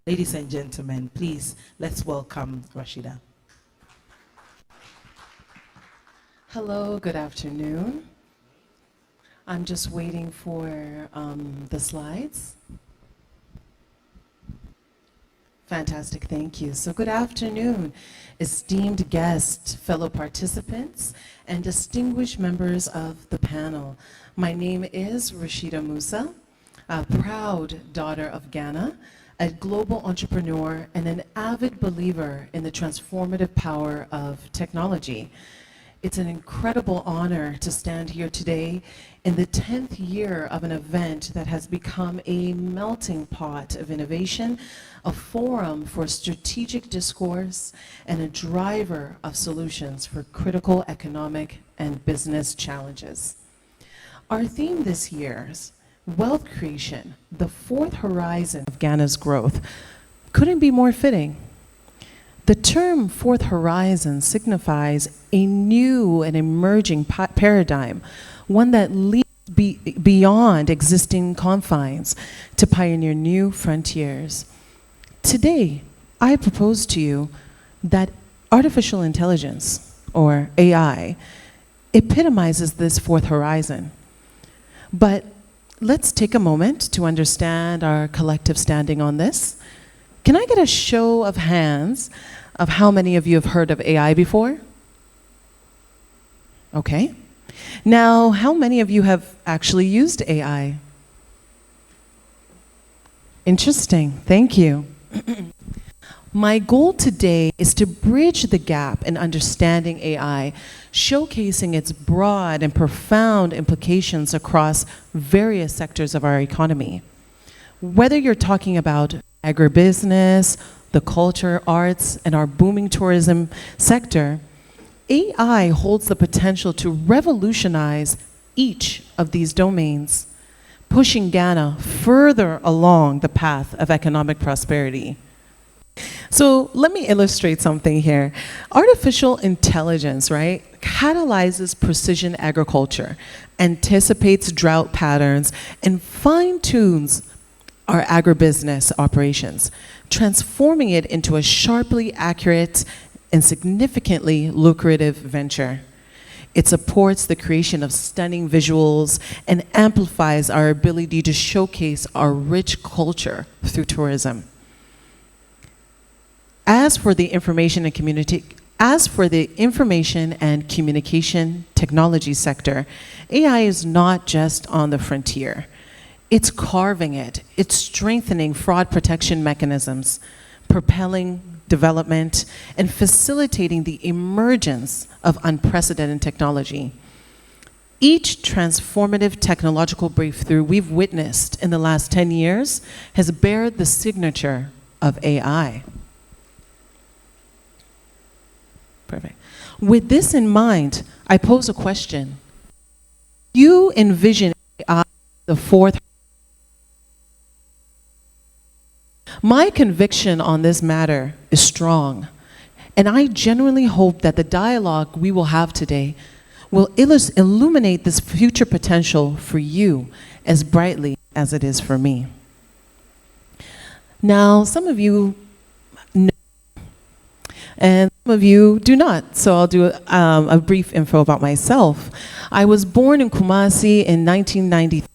Ladies and gentlemen, please, let's welcome Rashida. Hello, good afternoon. I'm just waiting for the slides. Fantastic, thank you. So good afternoon, esteemed guests, fellow participants, and distinguished members of the panel. My name is Rashida Musa, a proud daughter of Ghana, a global entrepreneur, and an avid believer in the transformative power of technology. It's an incredible honor to stand here today in the 10th year of an event that has become a melting pot of innovation, a forum for strategic discourse, and a driver of solutions for critical economic and business challenges. Our theme this year's Wealth Creation, the Fourth Horizon of Ghana's Growth, couldn't be more fitting. The term Fourth Horizon signifies a new and emerging paradigm, one that leads beyond existing confines to pioneer new frontiers. Today, I propose to you that artificial intelligence, or AI, epitomizes this fourth horizon. But let's take a moment to understand our collective standing on this. Can I get a show of hands of how many of you have heard of AI before? Okay. Now, how many of you have actually used AI? Interesting, thank you. My goal today is to bridge the gap in understanding AI, showcasing its broad and profound implications across various sectors of our economy. Whether you're talking about agribusiness, the culture, arts, and our booming tourism sector, AI holds the potential to revolutionize each of these domains, pushing Ghana further along the path of economic prosperity. So let me illustrate something here. Artificial intelligence, right, catalyzes precision agriculture, anticipates drought patterns, and fine-tunes our agribusiness operations, transforming it into a sharply accurate and significantly lucrative venture. It supports the creation of stunning visuals and amplifies our ability to showcase our rich culture through tourism. As for the information and communication technology sector, AI is not just on the frontier. It's carving it. It's strengthening fraud protection mechanisms, propelling development, and facilitating the emergence of unprecedented technology. Each transformative technological breakthrough we've witnessed in the last 10 years has bared the signature of AI. Perfect. With this in mind, I pose a question. You envision AI the fourth. My conviction on this matter is strong, and I genuinely hope that the dialogue we will have today will illuminate this future potential for you as brightly as it is for me. Now, some of you know, and some of you do not, so I'll do a brief info about myself. I was born in Kumasi in 1993.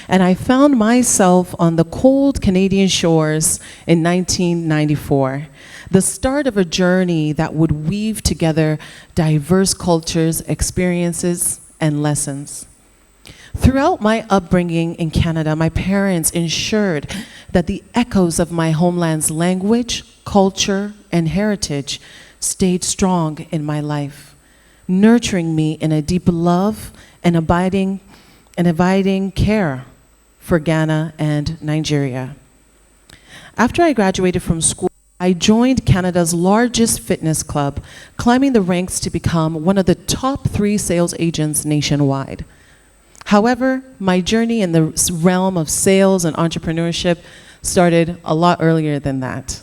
And I found myself on the cold Canadian shores in 1994, the start of a journey that would weave together diverse cultures, experiences, and lessons. Throughout my upbringing in Canada, my parents ensured that the echoes of my homeland's language, culture, and heritage stayed strong in my life, nurturing me in a deep love and abiding care for Ghana and Nigeria. After I graduated from school, I joined Canada's largest fitness club, climbing the ranks to become one of the top 3 sales agents nationwide. However, my journey in the realm of sales and entrepreneurship started a lot earlier than that.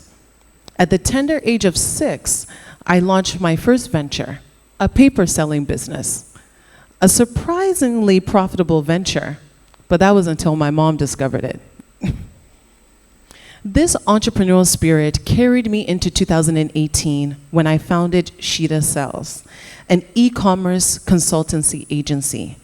At the tender age of 6, I launched my first venture, a paper selling business. A surprisingly profitable venture, but that was until my mom discovered it. This entrepreneurial spirit carried me into 2018 when I founded Rashida Sales, an e-commerce consultancy agency.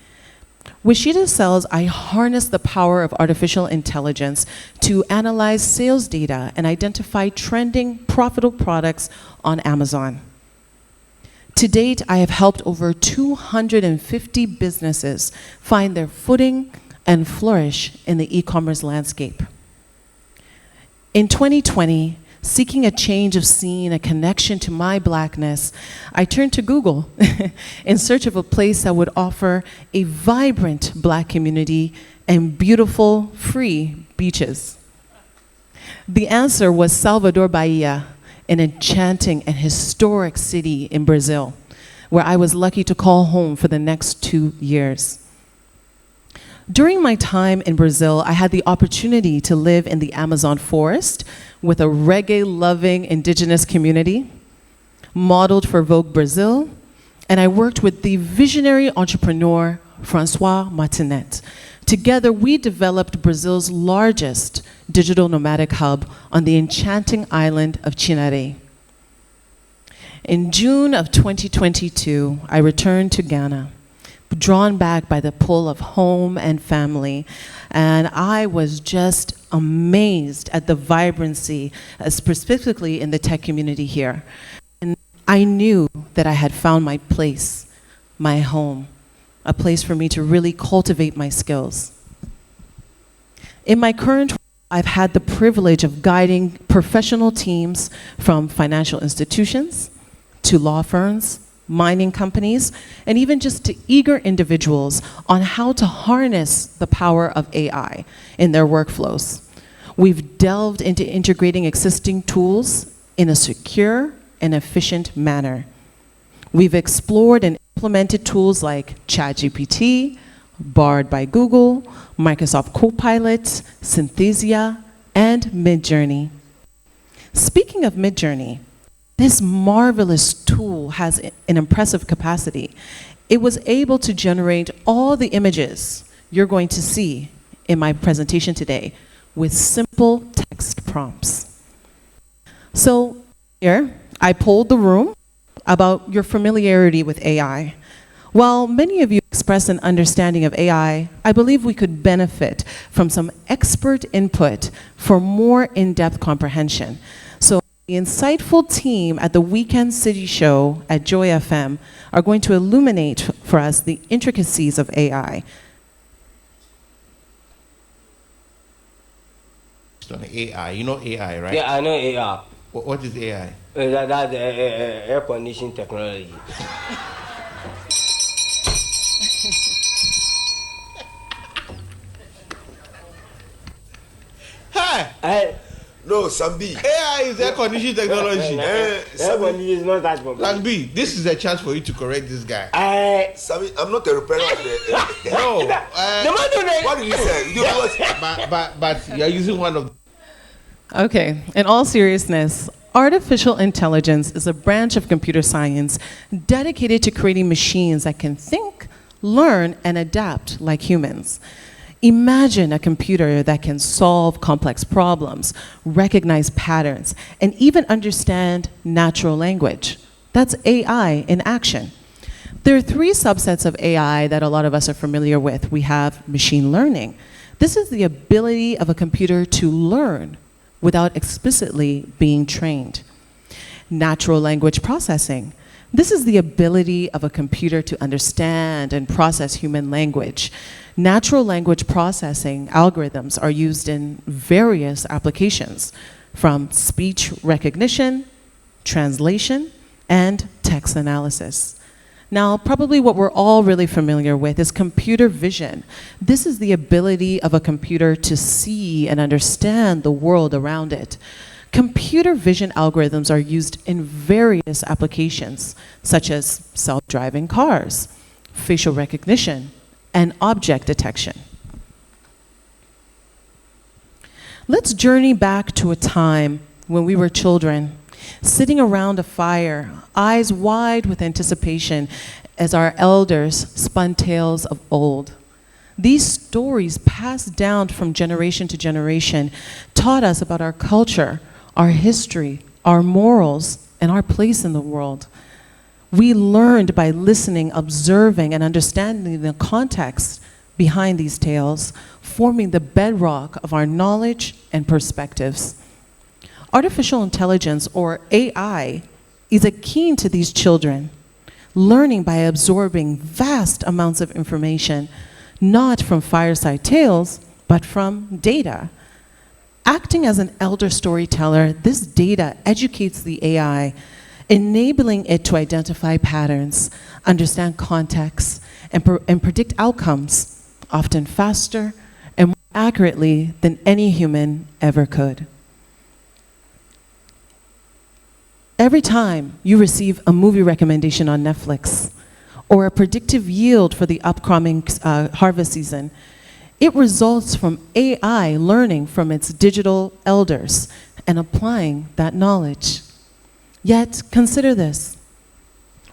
With Rashida Sales, I harnessed the power of artificial intelligence to analyze sales data and identify trending, profitable products on Amazon. To date, I have helped over 250 businesses find their footing and flourish in the e-commerce landscape. In 2020, seeking a change of scene, a connection to my Blackness, I turned to Google in search of a place that would offer a vibrant Black community and beautiful, free beaches. The answer was Salvador Bahia, an enchanting and historic city in Brazil, where I was lucky to call home for the next 2 years. During my time in Brazil, I had the opportunity to live in the Amazon forest with a reggae-loving indigenous community, modeled for Vogue Brazil, and I worked with the visionary entrepreneur, Francois Martinet. Together, we developed Brazil's largest digital nomadic hub on the enchanting island of Chinaré. In June of 2022, I returned to Ghana, drawn back by the pull of home and family, and I was just amazed at the vibrancy, specifically in the tech community here. And I knew that I had found my place, my home, a place for me to really cultivate my skills. In my current role, I've had the privilege of guiding professional teams from financial institutions to law firms, mining companies, and even just to eager individuals on how to harness the power of AI in their workflows. We've delved into integrating existing tools in a secure and efficient manner. We've explored and implemented tools like ChatGPT, Bard by Google, Microsoft Copilot, Synthesia, and Midjourney. Speaking of Midjourney, this marvelous tool has an impressive capacity. It was able to generate all the images you're going to see in my presentation today with simple text prompts. So here, I polled the room about your familiarity with AI. While many of you expressed an understanding of AI, I believe we could benefit from some expert input for more in-depth comprehension. So the insightful team at the Weekend City Show at Joy FM are going to illuminate for us the intricacies of AI. On AI, you know AI, right? Yeah, I know AI. What is AI? That's air conditioning technology. Hi! No, Sambi. AI is air conditioning technology. Air conditioning is not that complex. Sambi, this is a chance for you to correct this guy. Sambi, I'm not a repairer of the. No. What did you say? You But you're using one of. Okay, in all seriousness, artificial intelligence is a branch of computer science dedicated to creating machines that can think, learn, and adapt like humans. Imagine a computer that can solve complex problems, recognize patterns, and even understand natural language. That's AI in action. There are 3 subsets of AI that a lot of us are familiar with. We have machine learning. This is the ability of a computer to learn without explicitly being trained. Natural language processing. This is the ability of a computer to understand and process human language. Natural language processing algorithms are used in various applications, from speech recognition, translation, and text analysis. Now, probably what we're all really familiar with is computer vision. This is the ability of a computer to see and understand the world around it. Computer vision algorithms are used in various applications, such as self-driving cars, facial recognition, and object detection. Let's journey back to a time when we were children, sitting around a fire, eyes wide with anticipation as our elders spun tales of old. These stories passed down from generation to generation taught us about our culture, our history, our morals, and our place in the world. We learned by listening, observing, and understanding the context behind these tales, forming the bedrock of our knowledge and perspectives. Artificial intelligence, or AI, is akin to these children, learning by absorbing vast amounts of information, not from fireside tales, but from data. Acting as an elder storyteller, this data educates the AI, enabling it to identify patterns, understand context, and predict outcomes, often faster and more accurately than any human ever could. Every time you receive a movie recommendation on Netflix or a predictive yield for the upcoming harvest season, it results from AI learning from its digital elders and applying that knowledge. Yet, consider this.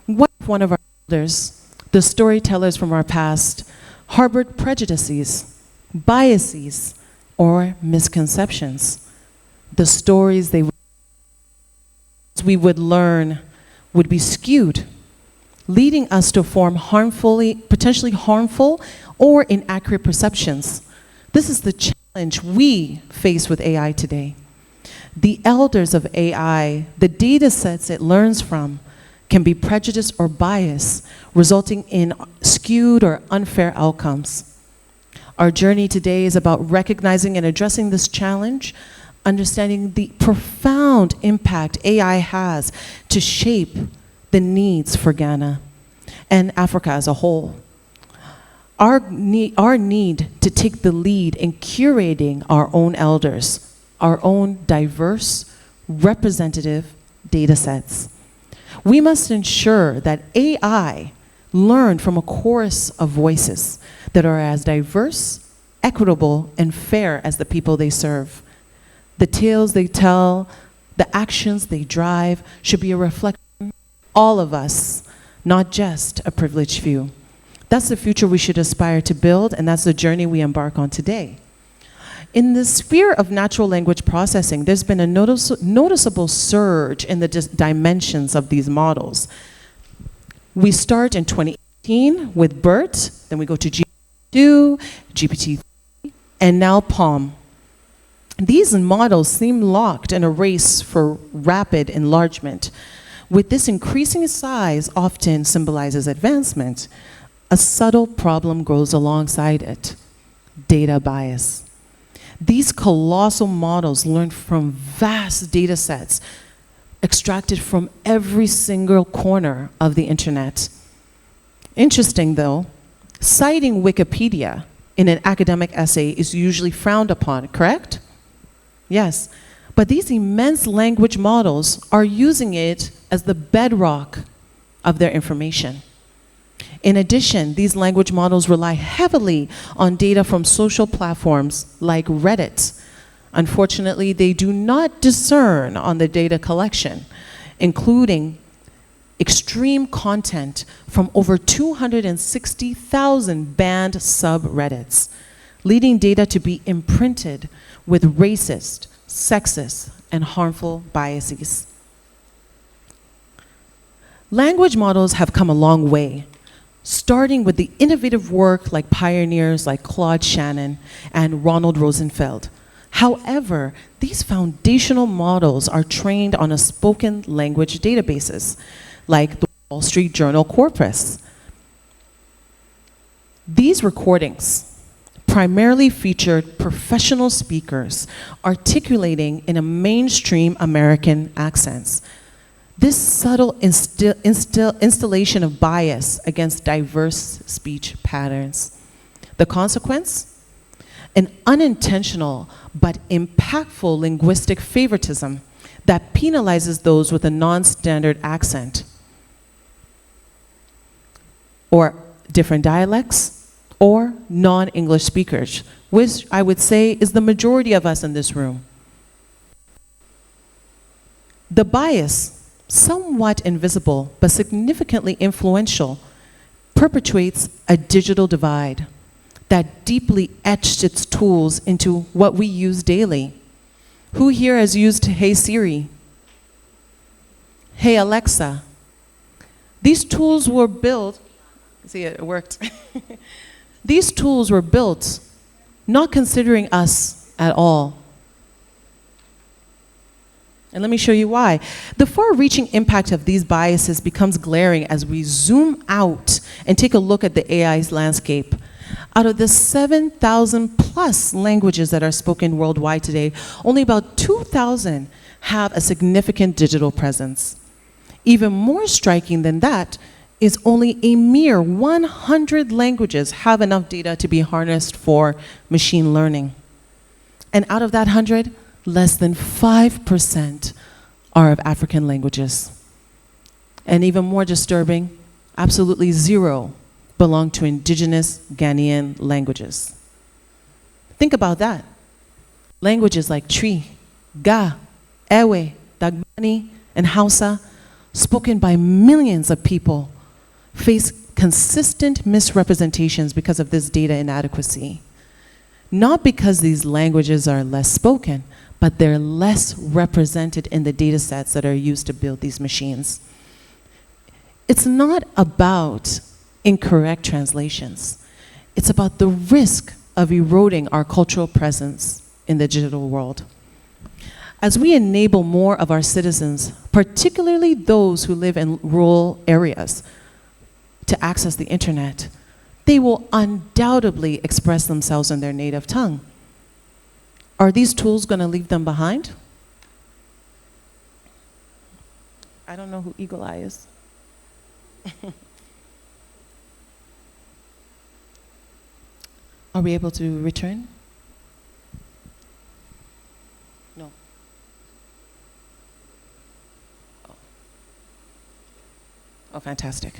What if one of our elders, the storytellers from our past, harbored prejudices, biases, or misconceptions? The stories we would learn would be skewed, leading us to form potentially harmful or inaccurate perceptions. This is the challenge we face with AI today. The elders of AI, the data sets it learns from, can be prejudiced or biased, resulting in skewed or unfair outcomes. Our journey today is about recognizing and addressing this challenge, understanding the profound impact AI has to shape the needs for Ghana and Africa as a whole. Our need to take the lead in curating our own elders, our own diverse, representative data sets. We must ensure that AI learn from a chorus of voices that are as diverse, equitable, and fair as the people they serve. The tales they tell, the actions they drive should be a reflection of all of us, not just a privileged few. That's the future we should aspire to build, and that's the journey we embark on today. In the sphere of natural language processing, there's been a noticeable surge in the dimensions of these models. We start in 2018 with BERT, then we go to GPT-2, GPT-3, and now PaLM. These models seem locked in a race for rapid enlargement. With this increasing size often symbolizes advancement, a subtle problem grows alongside it: data bias. These colossal models learn from vast data sets extracted from every single corner of the internet. Interesting though, citing Wikipedia in an academic essay is usually frowned upon, correct? Yes, but these immense language models are using it as the bedrock of their information. In addition, these language models rely heavily on data from social platforms like Reddit. Unfortunately, they do not discern on the data collection, including extreme content from over 260,000 banned subreddits, leading data to be imprinted with racist, sexist, and harmful biases. Language models have come a long way, starting with the innovative work like pioneers like Claude Shannon and Ronald Rosenfeld. However, these foundational models are trained on a spoken language databases, like the Wall Street Journal corpus. These recordings primarily featured professional speakers articulating in a mainstream American accents. This subtle installation of bias against diverse speech patterns. The consequence? An unintentional but impactful linguistic favoritism that penalizes those with a non-standard accent or different dialects or non-English speakers, which I would say is the majority of us in this room. The bias, somewhat invisible but significantly influential, perpetuates a digital divide. that deeply etched its tools into what we use daily. Who here has used Hey Siri? Hey Alexa? These tools were built, see it worked. These tools were built not considering us at all. And let me show you why. The far-reaching impact of these biases becomes glaring as we zoom out and take a look at the AI's landscape. Out of the 7,000 plus languages that are spoken worldwide today, only about 2,000 have a significant digital presence. Even more striking than that is only a mere 100 languages have enough data to be harnessed for machine learning. And out of that 100, less than 5% are of African languages. And even more disturbing, absolutely zero belong to indigenous Ghanaian languages. Think about that. Languages like Twi, Ga, Ewe, Dagbani, and Hausa, spoken by millions of people, face consistent misrepresentations because of this data inadequacy. Not because these languages are less spoken, but they're less represented in the data sets that are used to build these machines. It's not about incorrect translations. It's about the risk of eroding our cultural presence in the digital world. As we enable more of our citizens, particularly those who live in rural areas, to access the internet, they will undoubtedly express themselves in their native tongue. Are these tools going to leave them behind? I don't know who Eagle Eye is. Are we able to return? No. Oh, fantastic.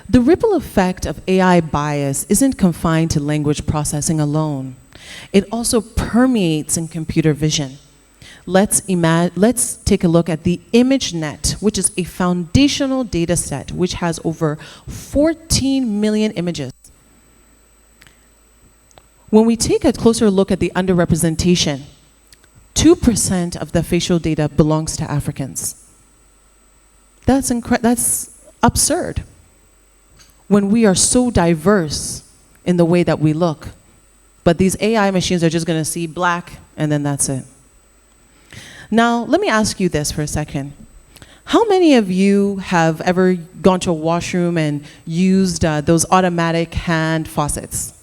The ripple effect of AI bias isn't confined to language processing alone. It also permeates in computer vision. Let's take a look at the ImageNet, which is a foundational data set which has over 14 million images. When we take a closer look at the underrepresentation, 2% of the facial data belongs to Africans. That's absurd when we are so diverse in the way that we look. But these AI machines are just going to see black, and then that's it. Now, let me ask you this for a second. How many of you have ever gone to a washroom and used those automatic hand faucets?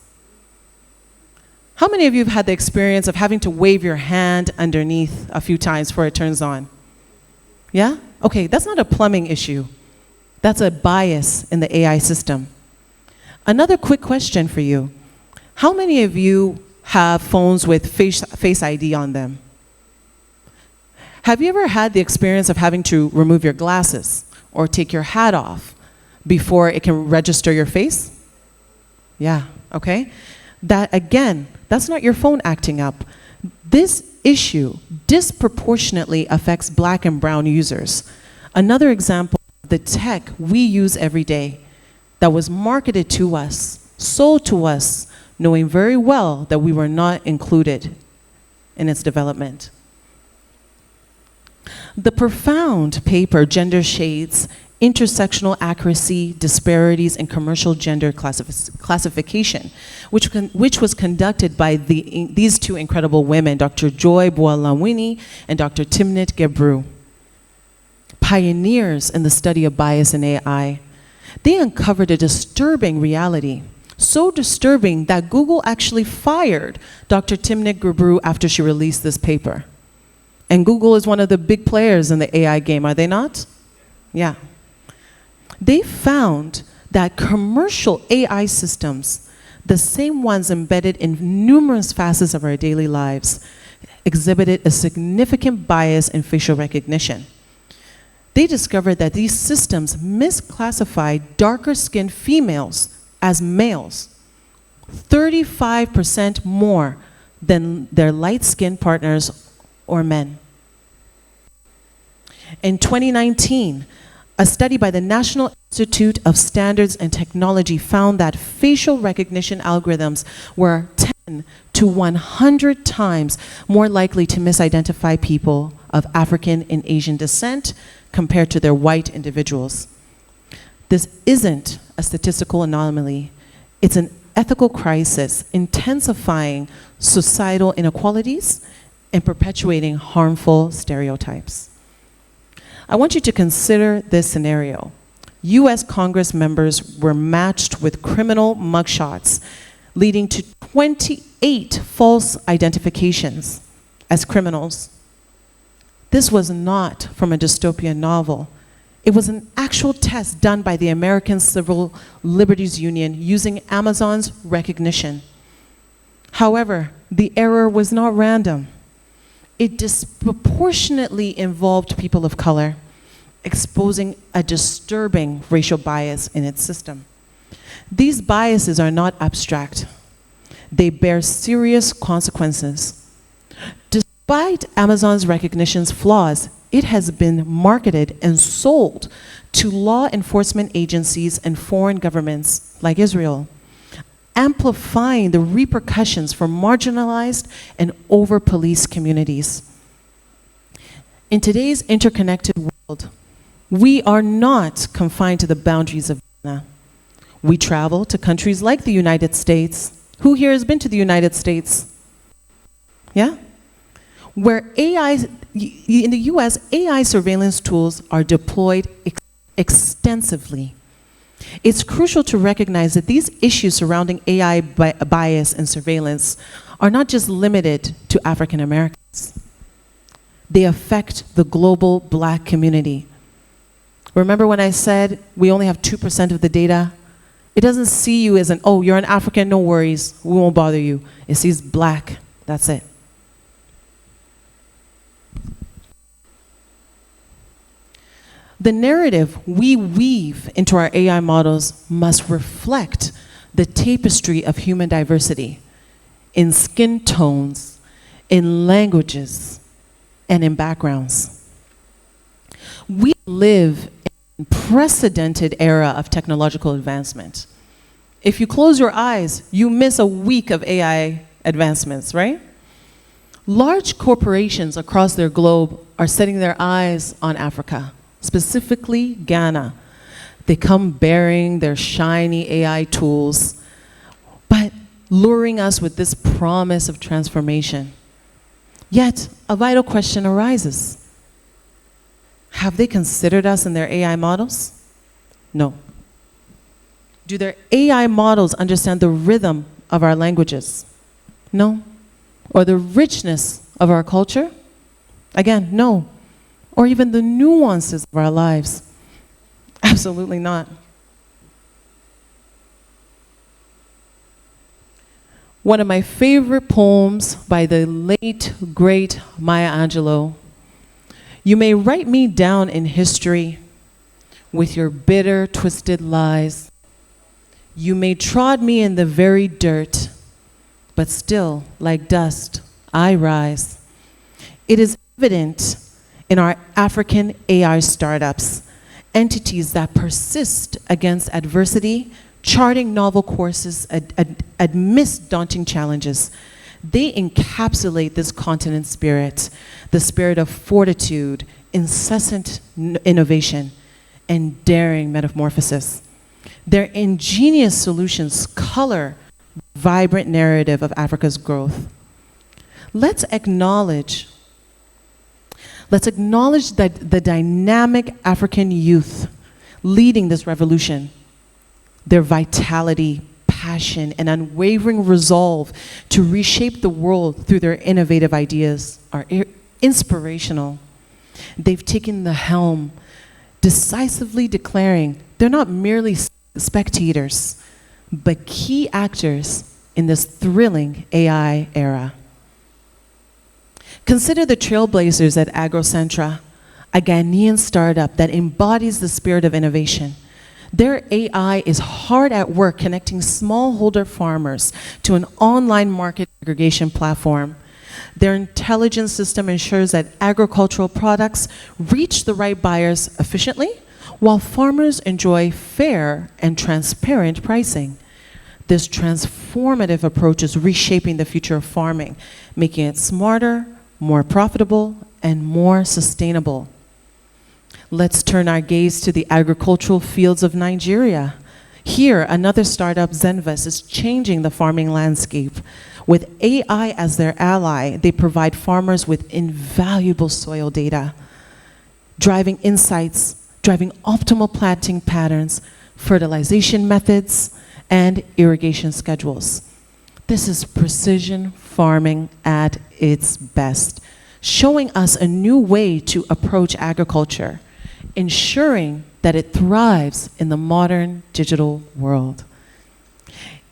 How many of you have had the experience of having to wave your hand underneath a few times before it turns on? Yeah? Okay, that's not a plumbing issue. That's a bias in the AI system. Another quick question for you. How many of you have phones with face ID on them? Have you ever had the experience of having to remove your glasses or take your hat off before it can register your face? Yeah, okay. That, again, that's not your phone acting up. This issue disproportionately affects Black and brown users. Another example, the tech we use every day that was marketed to us, sold to us, knowing very well that we were not included in its development. The profound paper, Gender Shades, Intersectional Accuracy, Disparities in Commercial Gender Classification, which was conducted by these two incredible women, Dr. Joy Boalamwini and Dr. Timnit Gebru, pioneers in the study of bias in AI. They uncovered a disturbing reality, so disturbing that Google actually fired Dr. Timnit Gebru after she released this paper. And Google is one of the big players in the AI game, are they not? Yeah. They found that commercial AI systems, the same ones embedded in numerous facets of our daily lives, exhibited a significant bias in facial recognition. They discovered that these systems misclassify darker-skinned females as males, 35% more than their light-skinned partners or men. In 2019, A study by the National Institute of Standards and Technology found that facial recognition algorithms were 10 to 100 times more likely to misidentify people of African and Asian descent compared to their white individuals. This isn't a statistical anomaly. It's an ethical crisis intensifying societal inequalities and perpetuating harmful stereotypes. I want you to consider this scenario. US Congress members were matched with criminal mugshots, leading to 28 false identifications as criminals. This was not from a dystopian novel. It was an actual test done by the American Civil Liberties Union using Amazon's recognition. However, the error was not random. It disproportionately involved people of color, exposing a disturbing racial bias in its system. These biases are not abstract. They bear serious consequences. Despite Amazon's recognition's flaws, it has been marketed and sold to law enforcement agencies and foreign governments like Israel, amplifying the repercussions for marginalized and over-policed communities. In today's interconnected world, we are not confined to the boundaries of Ghana. We travel to countries like the United States. Who here has been to the United States? Yeah? Where in the US, AI surveillance tools are deployed extensively. It's crucial to recognize that these issues surrounding AI bias and surveillance are not just limited to African Americans. They affect the global Black community. Remember when I said we only have 2% of the data? It doesn't see you as oh, you're an African, no worries, we won't bother you. It sees Black, that's it. The narrative we weave into our AI models must reflect the tapestry of human diversity in skin tones, in languages, and in backgrounds. We live in an unprecedented era of technological advancement. If you close your eyes, you miss a week of AI advancements, right? Large corporations across their globe are setting their eyes on Africa, specifically Ghana. They come bearing their shiny AI tools, but luring us with this promise of transformation. Yet, a vital question arises. Have they considered us in their AI models? No. Do their AI models understand the rhythm of our languages? No. Or the richness of our culture? Again, no. Or even the nuances of our lives? Absolutely not. One of my favorite poems by the late, great Maya Angelou. You may write me down in history with your bitter, twisted lies. You may trod me in the very dirt, but still, like dust, I rise. It is evident in our African AI startups, entities that persist against adversity, charting novel courses amidst daunting challenges. They encapsulate this continent spirit, the spirit of fortitude, incessant innovation, and daring metamorphosis. Their ingenious solutions color the vibrant narrative of Africa's growth. Let's acknowledge that the dynamic African youth leading this revolution, their vitality, passion, and unwavering resolve to reshape the world through their innovative ideas are inspirational. They've taken the helm, decisively declaring they're not merely spectators, but key actors in this thrilling AI era. Consider the trailblazers at AgroCentra, a Ghanaian startup that embodies the spirit of innovation. Their AI is hard at work connecting smallholder farmers to an online market aggregation platform. Their intelligence system ensures that agricultural products reach the right buyers efficiently while farmers enjoy fair and transparent pricing. This transformative approach is reshaping the future of farming, making it smarter, more profitable, and more sustainable. Let's turn our gaze to the agricultural fields of Nigeria. Here, another startup, Zenvest, is changing the farming landscape. With AI as their ally, they provide farmers with invaluable soil data, driving insights, driving optimal planting patterns, fertilization methods, and irrigation schedules. This is precision farming at its best, showing us a new way to approach agriculture, ensuring that it thrives in the modern digital world.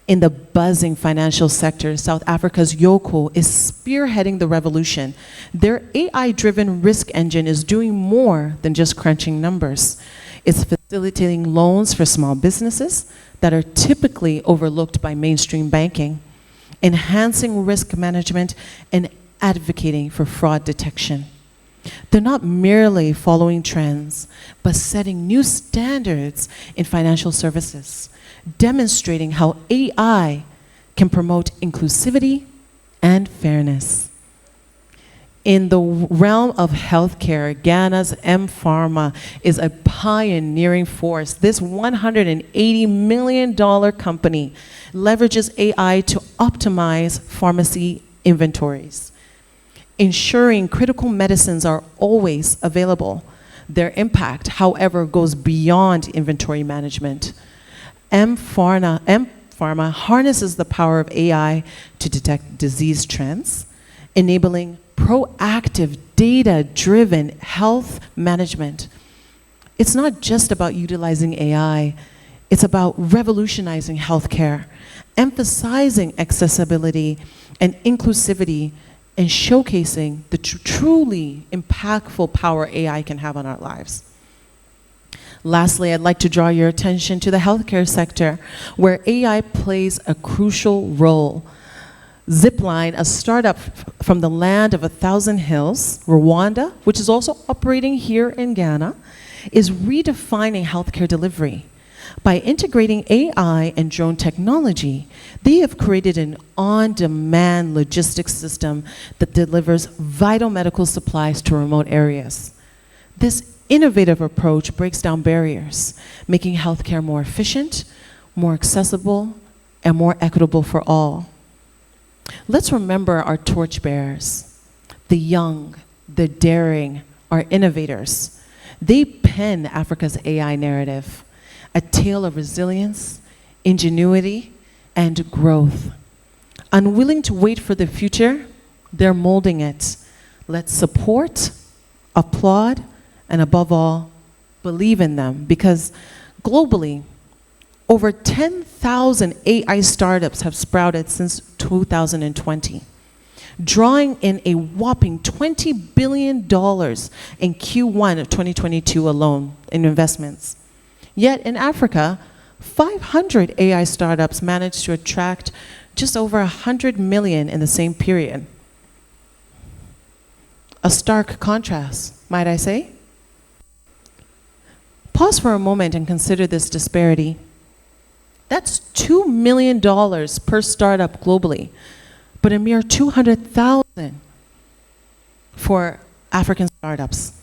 In the buzzing financial sector, South Africa's Yoko is spearheading the revolution. Their AI-driven risk engine is doing more than just crunching numbers. It's facilitating loans for small businesses that are typically overlooked by mainstream banking, enhancing risk management, and advocating for fraud detection. They're not merely following trends, but setting new standards in financial services, demonstrating how AI can promote inclusivity and fairness. In the realm of healthcare, Ghana's M-Pharma is a pioneering force. This $180 million company leverages AI to optimize pharmacy inventories, ensuring critical medicines are always available. Their impact, however, goes beyond inventory management. M-Pharma harnesses the power of AI to detect disease trends, enabling proactive, data-driven health management. It's not just about utilizing AI, it's about revolutionizing healthcare, emphasizing accessibility and inclusivity, and showcasing the truly impactful power AI can have on our lives. Lastly, I'd like to draw your attention to the healthcare sector, where AI plays a crucial role. Zipline, a startup from the land of 1,000 hills, Rwanda, which is also operating here in Ghana, is redefining healthcare delivery. By integrating AI and drone technology, they have created an on-demand logistics system that delivers vital medical supplies to remote areas. This innovative approach breaks down barriers, making healthcare more efficient, more accessible, and more equitable for all. Let's remember our torchbearers, the young, the daring, our innovators. They pen Africa's AI narrative, a tale of resilience, ingenuity, and growth. Unwilling to wait for the future, they're molding it. Let's support, applaud, and above all, believe in them, because globally, over 10,000 AI startups have sprouted since 2020, drawing in a whopping $20 billion in Q1 of 2022 alone in investments. Yet in Africa, 500 AI startups managed to attract just over 100 million in the same period. A stark contrast, might I say? Pause for a moment and consider this disparity. That's $2 million per startup globally, but a mere 200,000 for African startups.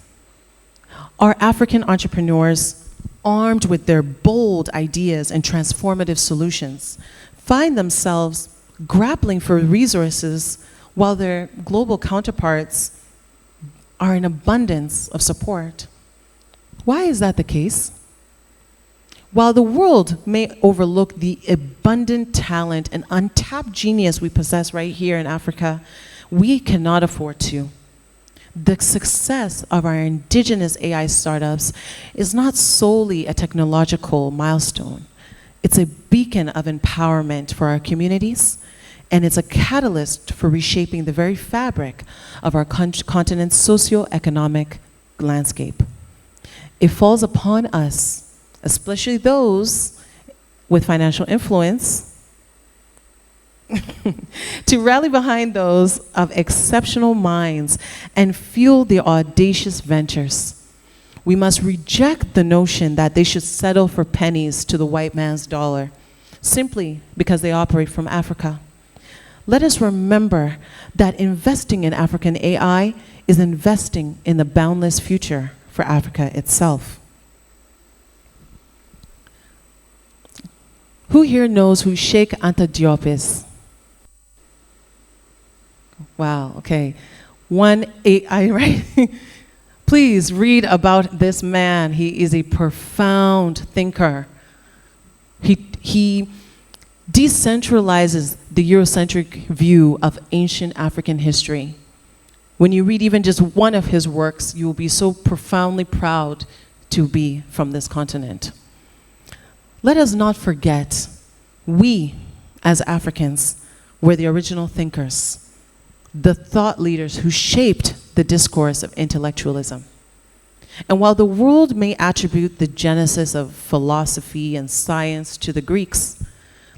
Our African entrepreneurs, armed with their bold ideas and transformative solutions, find themselves grappling for resources while their global counterparts are in abundance of support. Why is that the case? While the world may overlook the abundant talent and untapped genius we possess right here in Africa, we cannot afford to. The success of our indigenous AI startups is not solely a technological milestone. It's a beacon of empowerment for our communities, and it's a catalyst for reshaping the very fabric of our continent's socio-economic landscape. It falls upon us, especially those with financial influence, to rally behind those of exceptional minds and fuel their audacious ventures. We must reject the notion that they should settle for pennies to the white man's dollar, simply because they operate from Africa. Let us remember that investing in African AI is investing in the boundless future for Africa itself. Who here knows who Sheikh Anta Diop is? Wow, okay. One AI, right? Please read about this man. He is a profound thinker. He decentralizes the Eurocentric view of ancient African history. When you read even just one of his works, you will be so profoundly proud to be from this continent. Let us not forget, we as Africans were the original thinkers, the thought leaders who shaped the discourse of intellectualism. And while the world may attribute the genesis of philosophy and science to the Greeks,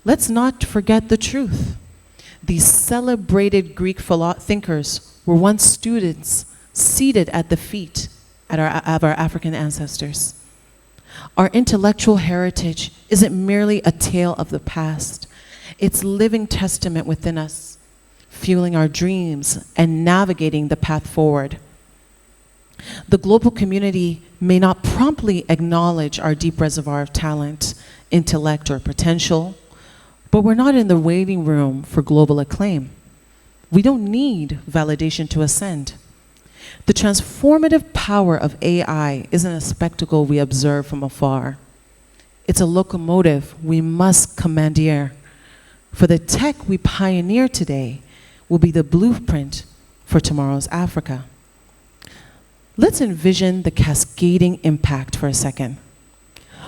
let's not forget the truth. These celebrated Greek thinkers were once students seated at the feet of our African ancestors. Our intellectual heritage isn't merely a tale of the past. It's living testament within us, fueling our dreams and navigating the path forward. The global community may not promptly acknowledge our deep reservoir of talent, intellect, or potential, but we're not in the waiting room for global acclaim. We don't need validation to ascend. The transformative power of AI isn't a spectacle we observe from afar. It's a locomotive we must commandeer. For the tech we pioneer today will be the blueprint for tomorrow's Africa. Let's envision the cascading impact for a second.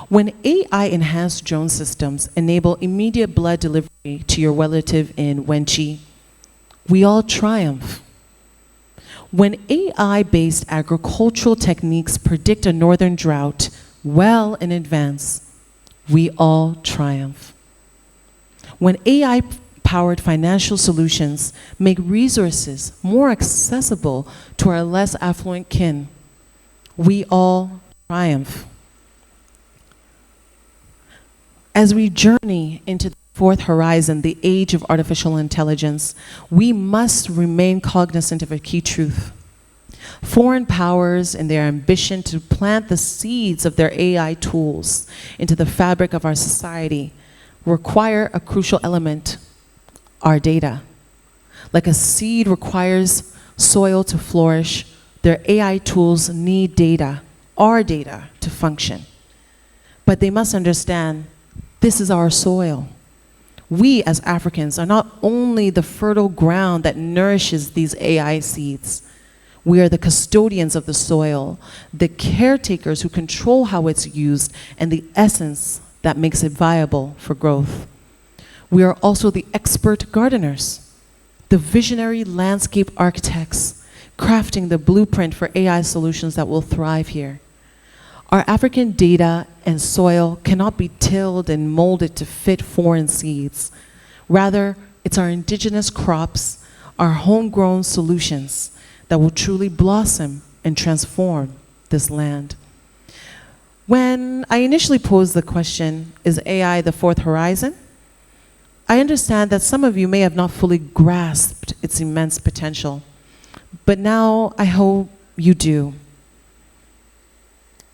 When AI-enhanced drone systems enable immediate blood delivery to your relative in Wenchi, we all triumph. When AI-based agricultural techniques predict a northern drought well in advance, we all triumph. When AI-powered financial solutions make resources more accessible to our less affluent kin, we all triumph. As we journey into the fourth horizon, the age of artificial intelligence, we must remain cognizant of a key truth. Foreign powers, in their ambition to plant the seeds of their AI tools into the fabric of our society, require a crucial element, our data. Like a seed requires soil to flourish, their AI tools need data, our data, to function. But they must understand this is our soil. We as Africans are not only the fertile ground that nourishes these AI seeds, we are the custodians of the soil, the caretakers who control how it's used, and the essence that makes it viable for growth. We are also the expert gardeners, the visionary landscape architects, crafting the blueprint for AI solutions that will thrive here. Our African data and soil cannot be tilled and molded to fit foreign seeds. Rather, it's our indigenous crops, our homegrown solutions that will truly blossom and transform this land. When I initially posed the question, is AI the fourth horizon? I understand that some of you may have not fully grasped its immense potential, but now I hope you do.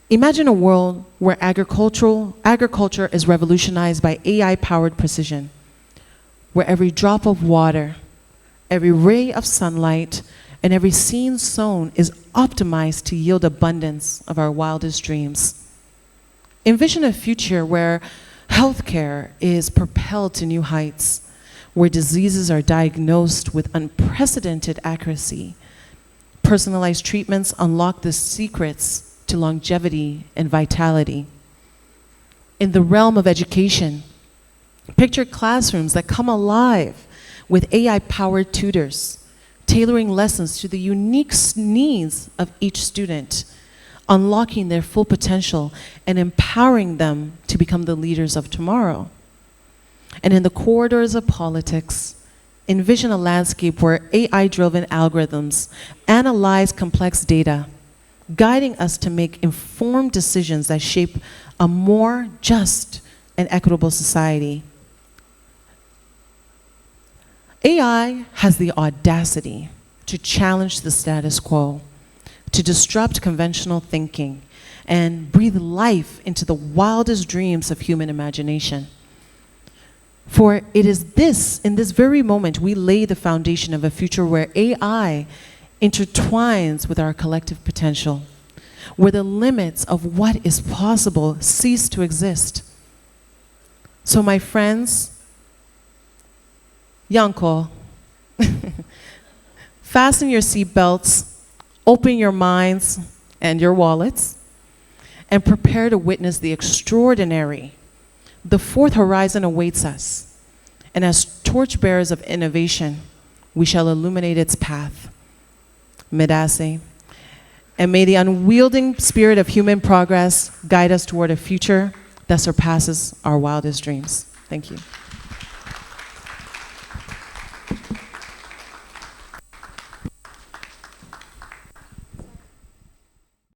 Imagine a world where agriculture is revolutionized by AI-powered precision, where every drop of water, every ray of sunlight, and every seed sown is optimized to yield abundance of our wildest dreams. Envision a future where healthcare is propelled to new heights, where diseases are diagnosed with unprecedented accuracy. Personalized treatments unlock the secrets to longevity and vitality. In the realm of education, picture classrooms that come alive with AI-powered tutors, tailoring lessons to the unique needs of each student, unlocking their full potential and empowering them to become the leaders of tomorrow. And in the corridors of politics, envision a landscape where AI-driven algorithms analyze complex data, guiding us to make informed decisions that shape a more just and equitable society. AI has the audacity to challenge the status quo, to disrupt conventional thinking, and breathe life into the wildest dreams of human imagination. For it is in this very moment, we lay the foundation of a future where AI intertwines with our collective potential, where the limits of what is possible cease to exist. So my friends, Yanko, fasten your seatbelts, open your minds and your wallets, and prepare to witness the extraordinary. The fourth horizon awaits us, and as torchbearers of innovation, we shall illuminate its path. Medase, and may the unwielding spirit of human progress guide us toward a future that surpasses our wildest dreams. Thank you.